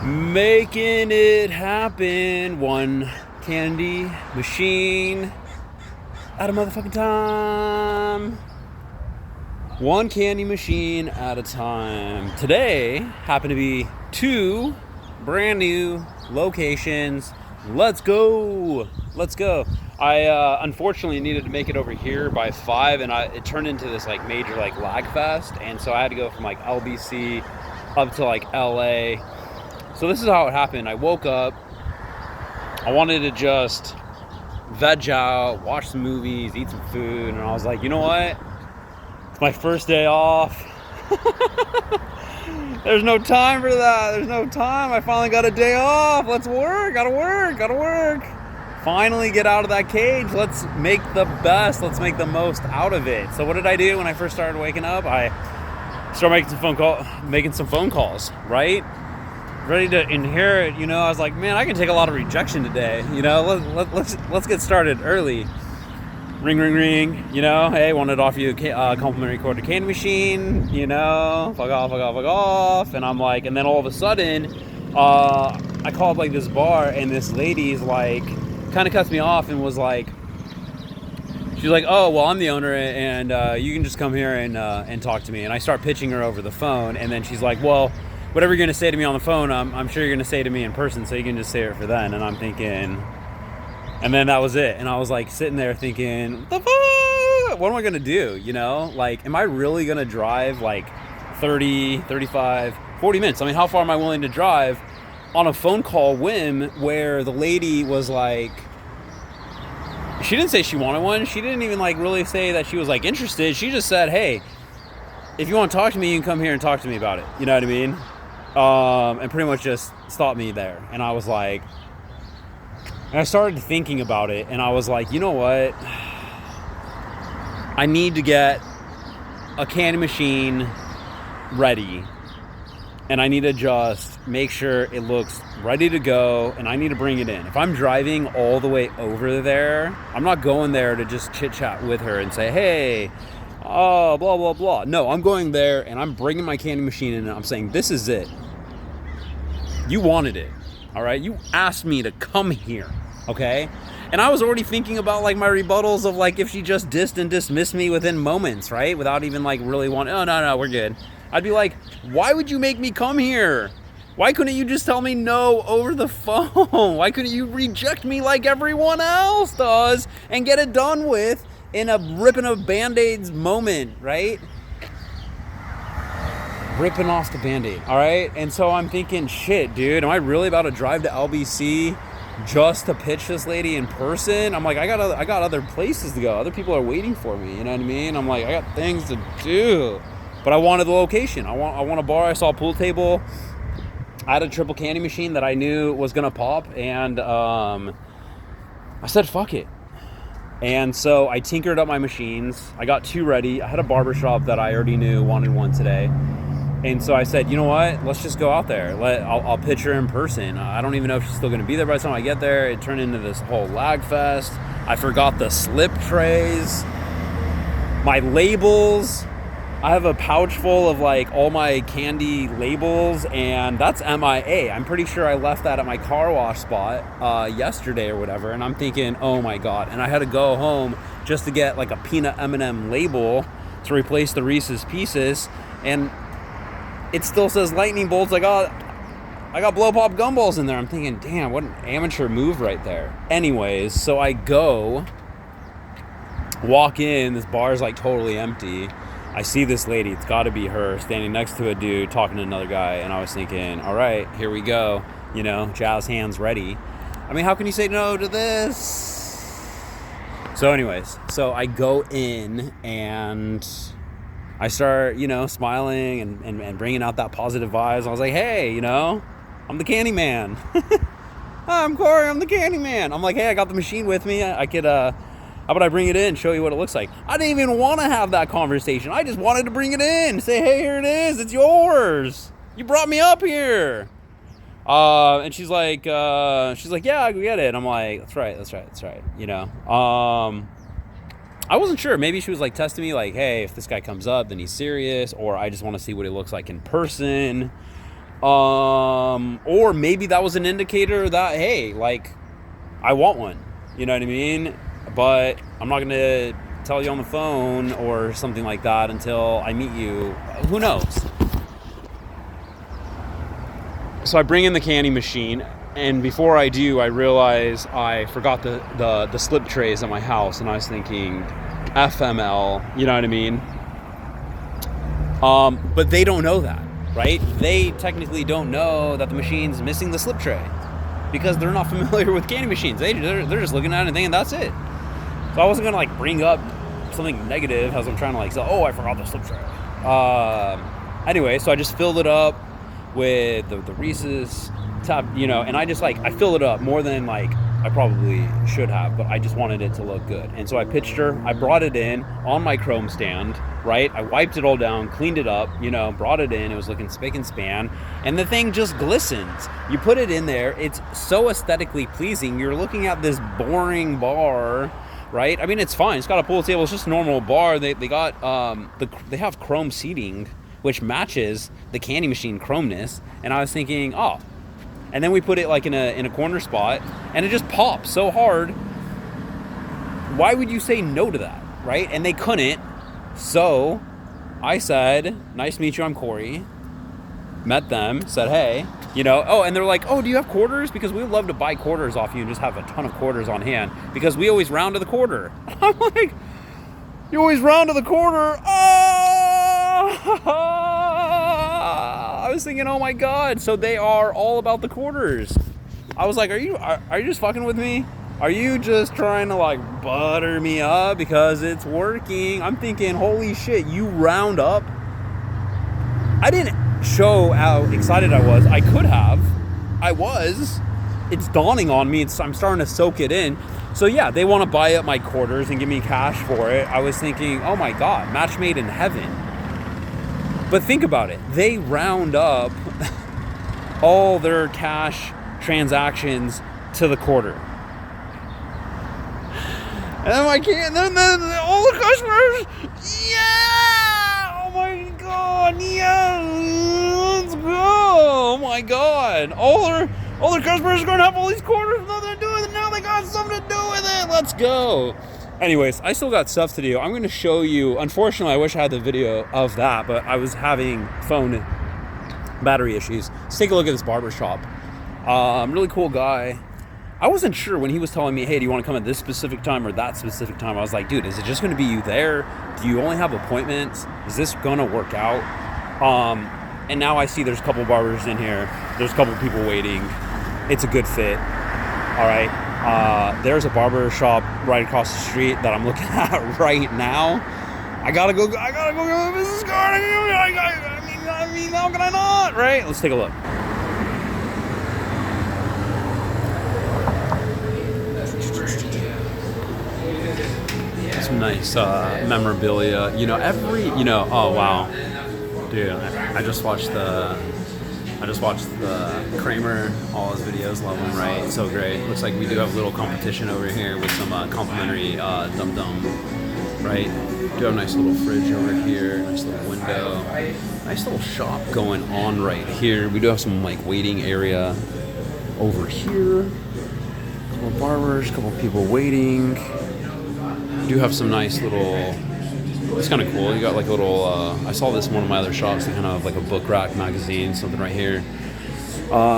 Making it happen, one candy machine at a motherfucking time. One candy machine at a time. Today happened to be two brand new locations. Let's go. I unfortunately needed to make it over here by 5, and it turned into this like major like lag fest, and so I had to go from like LBC up to like LA. So this is how it happened. I woke up, I wanted to just veg out, watch some movies, eat some food, and I was like, you know what? It's my first day off. There's no time for that. There's no time. I finally got a day off. Let's work. Gotta work. Finally get out of that cage. Let's make the best. Let's make the most out of it. So what did I do when I first started waking up? I started making some phone calls, right? Ready to inherit, I was like, man, I can take a lot of rejection today. Let's get started early. Ring, hey, wanted to offer you a complimentary quarter candy machine, fuck off. And I'm like, and then all of a sudden, I called like this bar, and this lady's like, kind of cuts me off and was like, she's like, oh, well, I'm the owner, and you can just come here and talk to me. And I start pitching her over the phone, and then she's like, well, whatever you're going to say to me on the phone, I'm sure you're going to say to me in person, so you can just say it for then. And I'm thinking, and then that was it. And I was like sitting there thinking, what the fuck? What am I going to do? Like, am I really going to drive like 30, 35, 40 minutes? I mean, how far am I willing to drive on a phone call whim where the lady was like, she didn't say she wanted one. She didn't even like really say that she was like interested. She just said, hey, if you want to talk to me, you can come here and talk to me about it. You know what I mean? And pretty much just stopped me there. And I was like, and I started thinking about it, and I was like, you know what? I need to get a candy machine ready, and I need to just make sure it looks ready to go, and I need to bring it in. If I'm driving all the way over there, I'm not going there to just chit chat with her and say, hey, blah, blah, blah. No, I'm going there and I'm bringing my candy machine in, and I'm saying, this is it. You wanted it, all right? You asked me to come here, okay? And I was already thinking about like my rebuttals of like if she just dissed and dismissed me within moments, right? Without even like really wanting, oh, no, we're good. I'd be like, why would you make me come here? Why couldn't you just tell me no over the phone? Why couldn't you reject me like everyone else does and get it done with in a ripping of Band-Aids moment, right? Ripping off the Band-Aid, all right? And so I'm thinking, shit, dude, am I really about to drive to LBC just to pitch this lady in person? I'm like, I got other places to go. Other people are waiting for me, you know what I mean? I'm like, I got things to do. But I wanted the location. I want a bar. I saw a pool table. I had a triple candy machine that I knew was gonna pop, and I said, fuck it. And so I tinkered up my machines. I got 2 ready. I had a barbershop that I already knew wanted one today. And so I said, you know what? Let's just go out there. I'll pitch her in person. I don't even know if she's still going to be there by the time I get there. It turned into this whole lag fest. I forgot the slip trays, my labels. I have a pouch full of like all my candy labels, and that's MIA. I'm pretty sure I left that at my car wash spot yesterday or whatever. And I'm thinking, oh my God. And I had to go home just to get like a peanut M&M label to replace the Reese's Pieces. And it still says lightning bolts. I got blow pop gumballs in there. I'm thinking, damn, what an amateur move right there. Anyways, so I walk in, this bar is like totally empty. I see this lady, it's got to be her, standing next to a dude talking to another guy, and I was thinking, all right, here we go, jazz hands ready. I mean, how can you say no to this? So anyways, so I go in and I start, smiling and bringing out that positive vibes. I was like, hey, I'm the candy man. Hi, I'm Corey, I'm the candy man. I'm like, hey, I got the machine with me. I could, how about I bring it in, show you what it looks like? I didn't even want to have that conversation. I just wanted to bring it in, say, hey, here it is. It's yours. You brought me up here. And she's like, yeah, I get it. I'm like, that's right. I wasn't sure. Maybe she was like testing me, like, hey, if this guy comes up, then he's serious, or I just want to see what he looks like in person. Or maybe that was an indicator that, hey, like, I want one. You know what I mean? But I'm not going to tell you on the phone or something like that until I meet you. Who knows? So I bring in the candy machine, and before I do, I realize I forgot the slip trays at my house, and I was thinking, FML, you know what I mean? But they don't know that, right? They technically don't know that the machine's missing the slip tray because they're not familiar with candy machines. They're just looking at it and thinking that's it. So I wasn't gonna like bring up something negative as I'm trying to like say, oh, I forgot the slip tray. Anyway, so I just filled it up with the Reese's top, you know, and I just like, I fill it up more than like I probably should have, but I just wanted it to look good. And so I pitched her, I brought it in on my chrome stand, right? I wiped it all down, cleaned it up, you know, brought it in. It was looking spick and span, and the thing just glistens. You put it in there, it's so aesthetically pleasing. You're looking at this boring bar, right? I mean, it's fine. It's got a pool table. It's just a normal bar. They got they have chrome seating, which matches the candy machine chromeness. And I was thinking, oh. And then we put it like in a corner spot, and it just pops so hard. Why would you say no to that, right? And they couldn't. So I said, nice to meet you, I'm Corey. Met them, said, hey, you know, oh, and they're like, oh, do you have quarters? Because we would love to buy quarters off you and just have a ton of quarters on hand because we always round to the quarter. I'm like, you always round to the quarter? Oh! I was thinking, oh my God, so they are all about the quarters. I was like, are you just fucking with me? Are you just trying to like butter me up because it's working? I'm thinking, holy shit, you round up? I didn't show how excited I was. I could have. I was. It's dawning on me. I'm starting to soak it in. So yeah, they want to buy up my quarters and give me cash for it. I was thinking, oh my God, match made in heaven. But think about it. They round up all their cash transactions to the quarter. And then all the customers, yeah! Oh my God, yeah! Let's go! Oh my God! All their customers are going to have all these quarters with nothing to do with it. Now they got something to do with it. Let's go! Anyways, I still got stuff to do. I'm going to show you. Unfortunately, I wish I had the video of that, but I was having phone battery issues. Let's take a look at this barbershop. Really cool guy. I wasn't sure when he was telling me, hey, do you want to come at this specific time or that specific time? I was like, dude, is it just going to be you there? Do you only have appointments? Is this going to work out? And now I see there's a couple barbers in here. There's a couple people waiting. It's a good fit. All right. There's a barber shop right across the street that I'm looking at right now. I gotta go get a business card. I mean, how can I not? Right? Let's take a look. Some nice memorabilia. You know, oh wow, dude, I just watched the Kramer, all his videos, love him, right? So great. Looks like we do have a little competition over here with some complimentary Dum Dum, right? Do have a nice little fridge over here, nice little window, nice little shop going on right here. We do have some like waiting area over here. A couple of barbers, a couple of people waiting. We do have some nice little. It's kind of cool. You got like a little, I saw this in one of my other shops, they kind of have like a book rack magazine, something right here.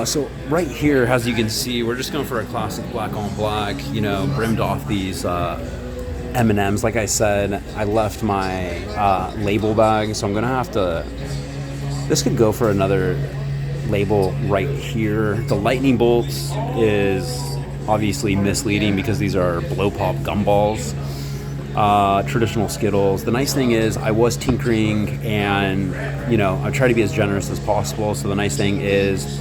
So right here, as you can see, we're just going for a classic black on black, you know, brimmed off these M&Ms. Like I said, I left my label bag, so I'm going to have to, this could go for another label right here. The lightning bolts is obviously misleading because these are blow pop gumballs. Traditional Skittles. The nice thing is I was tinkering and, you know, I try to be as generous as possible. So the nice thing is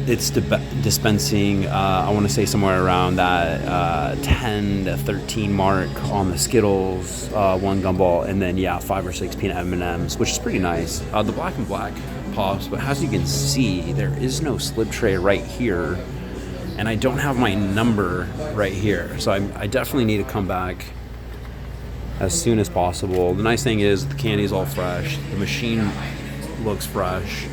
it's dispensing, I want to say somewhere around that 10 to 13 mark on the Skittles, one gumball, and then, yeah, 5 or 6 peanut M&Ms, which is pretty nice. The black and black pops, but as you can see, there is no slip tray right here. And I don't have my number right here. So I definitely need to come back as soon as possible. The nice thing is the candy's all fresh. The machine looks fresh.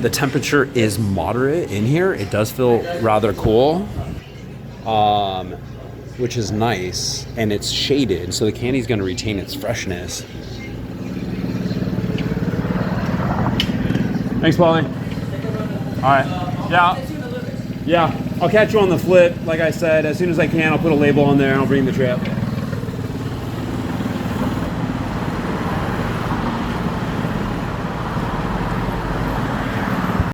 The temperature is moderate in here. It does feel rather cool, which is nice, and it's shaded, so the candy's going to retain its freshness. Thanks, Paulie. All right. Yeah. I'll catch you on the flip. Like I said, as soon as I can, I'll put a label on there and I'll bring the trip.